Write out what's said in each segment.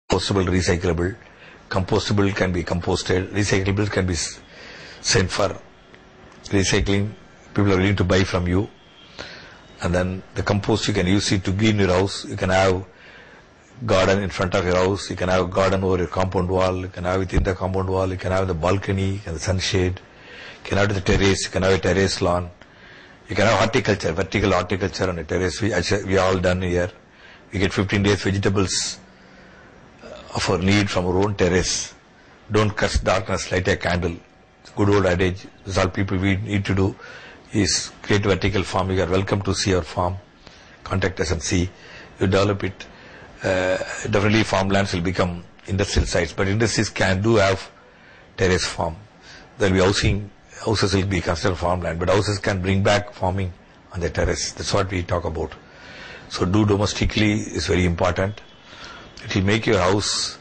compostable, recyclable. Compostable can be composted, recyclable can be sent for recycling. People are willing to buy from you. And then the compost, you can use it to green your house. You can have garden in front of your house. You can have garden over your compound wall. You can have it in the compound wall. You can have the balcony and the sunshade. You can have the terrace. You can have a terrace lawn. You can have horticulture, vertical horticulture on a terrace. We are all done here. We get 15 days vegetables of our need from our own terrace. Don't curse darkness, light a candle. It's a good old adage. That's all people we need to do is create vertical farm. You are welcome to see our farm. Contact us and see. You develop it. Definitely farmlands will become industrial sites, but industries can do have terrace farm. There will be housing. Houses will be considered farmland, but houses can bring back farming on the terrace. That's what we talk about. So do domestically is very important. It will make your house,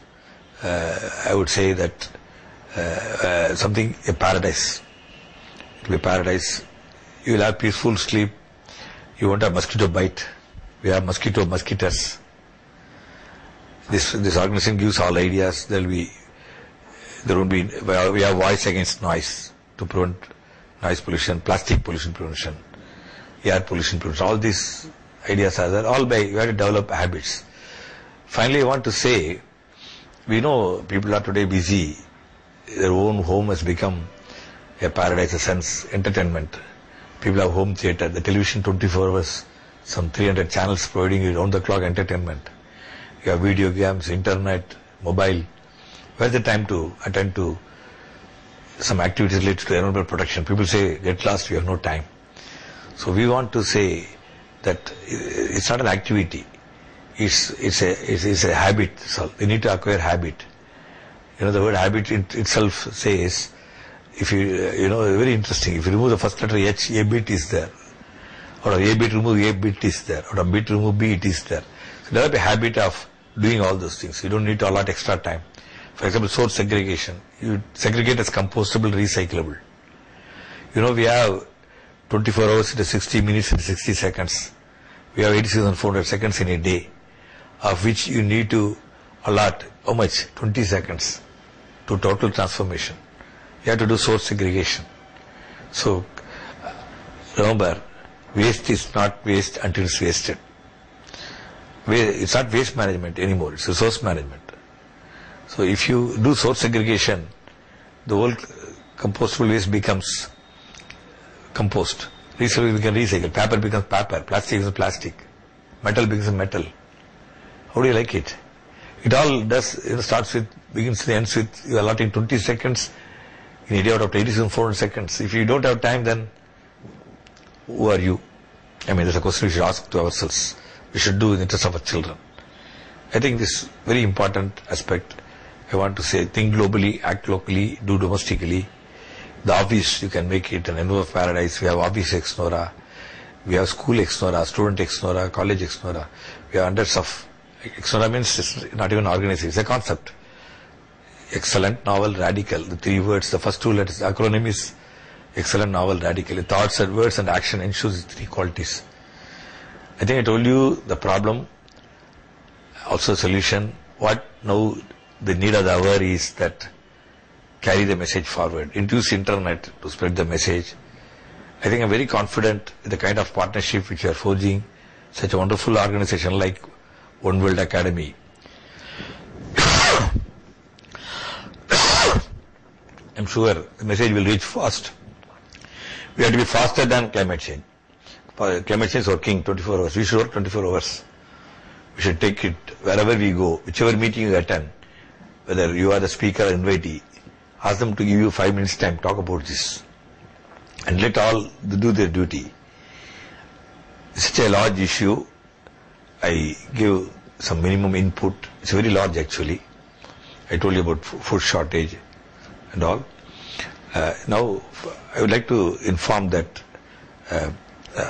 I would say that something, a paradise. It will be a paradise. You will have peaceful sleep. You won't have mosquito bite. We have mosquitoes. This organization gives all ideas. We have voice against noise to prevent noise pollution, plastic pollution prevention, air pollution prevention. All these ideas are there. You have to develop habits. Finally, I want to say, we know people are today busy. Their own home has become a paradise, a sense, entertainment. People have home theatre, the television 24 hours, some 300 channels providing you round-the-clock entertainment. You have video games, internet, mobile. Where's the time to attend to some activities related to environmental protection? People say, get lost, we have no time. So we want to say that it's not an activity. It's a habit. So we need to acquire habit. The word habit itself says, if very interesting. If you remove the first letter H, A bit is there. Out of A bit remove A bit is there. Out of bit remove B, it is there. So develop a habit of doing all those things. You don't need to allot extra time. For example, source segregation. You segregate as compostable, recyclable. We have 24 hours into 60 minutes and 60 seconds. We have 86,400 seconds in a day, of which you need to allot how much? 20 seconds to total transformation. You have to do source segregation. So remember, waste is not waste until it's wasted. It's not waste management anymore, it's resource management. So if you do source segregation, the whole compostable waste becomes compost. Recycle becomes recycle. Paper becomes paper. Plastic becomes plastic. Metal becomes metal. How do you like it? It all begins and ends with you allotting 20 seconds in a day out of 87,400 seconds. If you don't have time, then who are you? That's a question we should ask to ourselves. We should do in the interest of our children. I think this very important aspect. I want to say, think globally, act locally, do domestically. The office, you can make it an environmental paradise. We have office ex Nora, we have school ex Nora, student ex Nora, college ex Nora. We have hundreds of ex Nora means it's not even organization, it's a concept. Excellent, novel, radical. The three words, the first two letters, the acronym is excellent, novel, radical. The thoughts and words and action ensures three qualities. I think I told you the problem, also solution. What now the need of the hour is that carry the message forward, introduce internet to spread the message. I think I'm very confident in the kind of partnership which we are forging, such a wonderful organization like One World Academy. I'm sure the message will reach fast. We have to be faster than climate change. Climate change is working 24 hours. We should work 24 hours. We should take it wherever we go, whichever meeting you attend, whether you are the speaker or invitee, ask them to give you 5 minutes time, talk about this. And let all do their duty. It's such a large issue. I give some minimum input. It's very large actually. I told you about food shortage and all. Now, I would like to inform that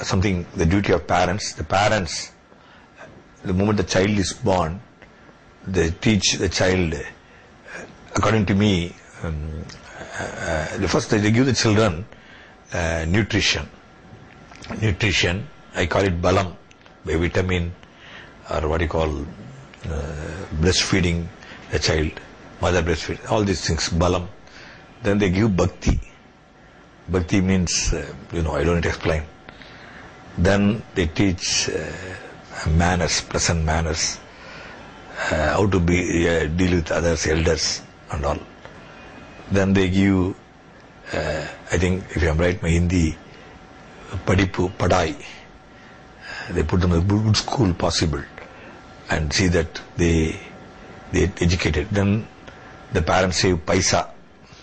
something, the duty of parents. The parents, the moment the child is born, they teach the child, according to me, first they give the children nutrition. I call it balam, by vitamin, or what you call breastfeeding the child, mother breastfeed, all these things, balam. Then they give bhakti. Bhakti means, I don't need to explain. Then they teach manners, pleasant manners, how to deal with others, elders and all. Then they give, I think, if I'm right, my Hindi, padipu, padai. They put them in a good school possible and see that they educated. Then the parents save paisa,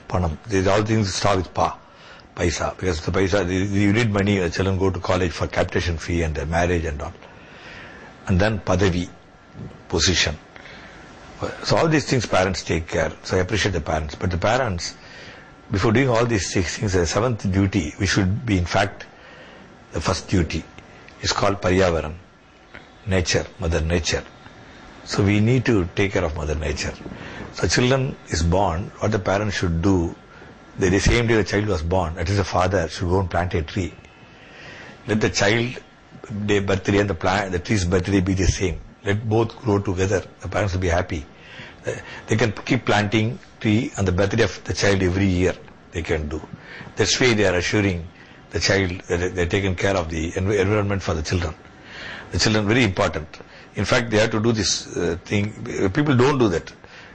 panam. These all things start with paisa, because the paisa, you need money, the children go to college for capitation fee and their marriage and all. And then padavi, position. So all these things parents take care. So I appreciate the parents. But the parents, before doing all these six things, the seventh duty, we should be in fact the first duty. It's called Paryavaran, nature, Mother Nature. So we need to take care of Mother Nature. So children is born, what the parents should do, the same day the child was born, that is the father should go and plant a tree. Let the child day birthday and the tree's birthday be the same. Let both grow together. The parents will be happy. They can keep planting tree on the birthday of the child every year. They can do. That's why they are assuring the child that they're taking care of the environment for the children. The children very important. In fact, they have to do this thing. People don't do that.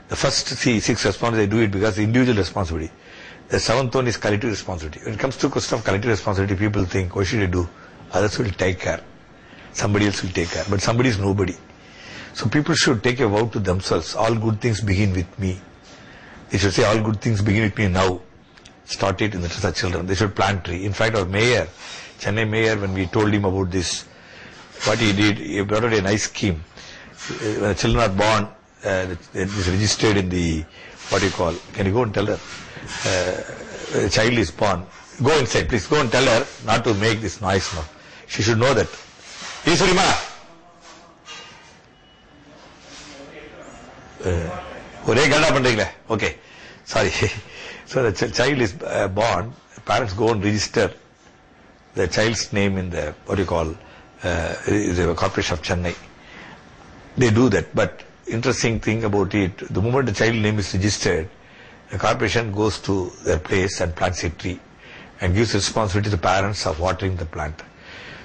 The first six responsibilities, they do it because the individual responsibility. The seventh one is collective responsibility. When it comes to question of collective responsibility, people think, what should I do? Others will take care. Somebody else will take care. But somebody is nobody. So people should take a vow to themselves. All good things begin with me. They should say, all good things begin with me now. Start it in the interest of children. They should plant tree. In fact, our mayor, Chennai mayor, when we told him about this, what he did, he brought out a nice scheme. When the children are born, it is registered in the, can you go and tell her? The child is born. Go inside, please. Go and tell her not to make this noise now. She should know that. Isarima! Okay, sorry. So the child is born, parents go and register the child's name in the, the Corporation of Chennai. They do that, but interesting thing about it, the moment the child name is registered, the corporation goes to their place and plants a tree and gives responsibility to the parents of watering the plant.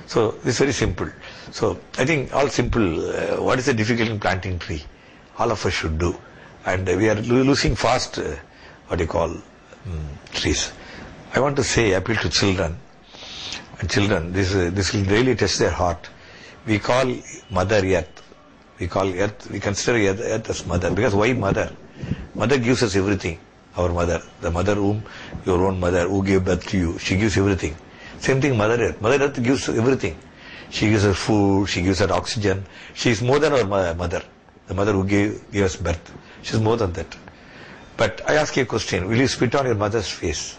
So this is very simple. So I think all simple. What is the difficulty in planting tree? All of us should do. And we are losing fast, trees. I want to say, appeal to children. And children, this will really touch their heart. We call Mother Earth. We consider Earth as Mother. Because why Mother? Mother gives us everything. Our mother. The mother whom, your own mother, who gave birth to you. She gives everything. Same thing Mother Earth. Mother Earth gives everything. She gives us food, she gives us oxygen. She is more than our mother. The mother who gave us birth. She is more than that. But I ask you a question. Will you spit on your mother's face?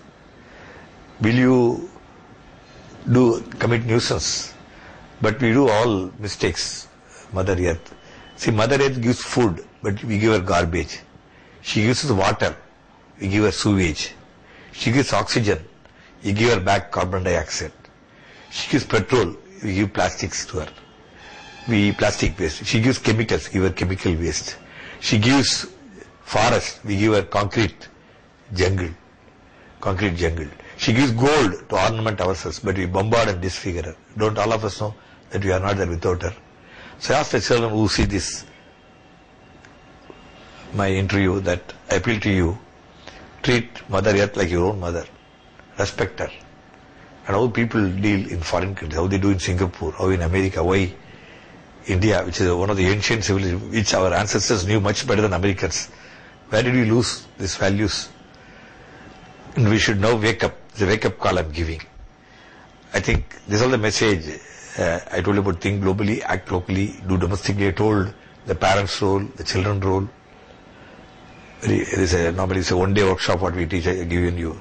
Will you commit nuisance? But we do all mistakes, Mother Earth. See, Mother Earth gives food, but we give her garbage. She gives us water, we give her sewage. She gives oxygen, we give her back carbon dioxide. She gives petrol, we give plastics to her. Plastic waste. She gives chemicals, give her chemical waste. She gives forest, we give her concrete jungle. She gives gold to ornament ourselves, but we bombard and disfigure her. Don't all of us know that we are not there without her? So I ask the children who see this, my interview, that I appeal to you, treat Mother Earth like your own mother. Respect her. And how people deal in foreign countries, how they do in Singapore, how in America, why India, which is one of the ancient civilizations, which our ancestors knew much better than Americans. Where did we lose these values? And we should now wake up. It's a wake-up call I'm giving. I think this is the message I told you about: think globally, act locally, do domestically. I told the parents' role, the children's role. Normally it's a one-day workshop what we teach. I have given you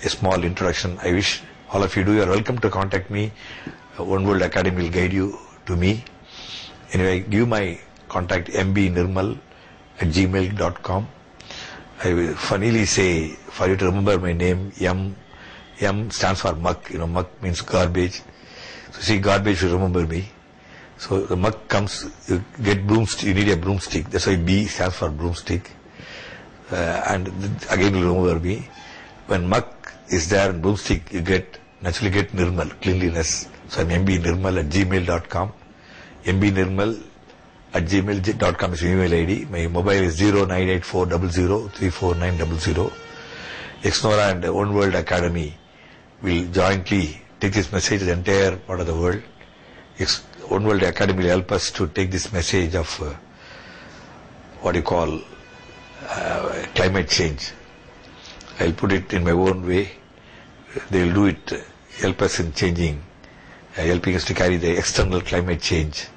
a small introduction. I wish all of you do. You are welcome to contact me. One World Academy will guide you to me. Anyway, give my contact mbnirmal@gmail.com. I will funnily say, for you to remember my name, M stands for muck. Muck means garbage. So see, garbage will remember me. So the mug comes, you get broomstick, you need a broomstick. That's why B stands for broomstick. And again you remember me. When mug is there and broomstick, you naturally get Nirmal, cleanliness. So I'm mbnirmal@gmail.com. mbnirmal@gmail.com is my email ID. My mobile is 098400349000. Exnora and One World Academy will jointly take this message to the entire part of the world. One World Academy will help us to take this message of what you call climate change. I'll put it in my own way. They'll do it, help us in changing, helping us to carry the external climate change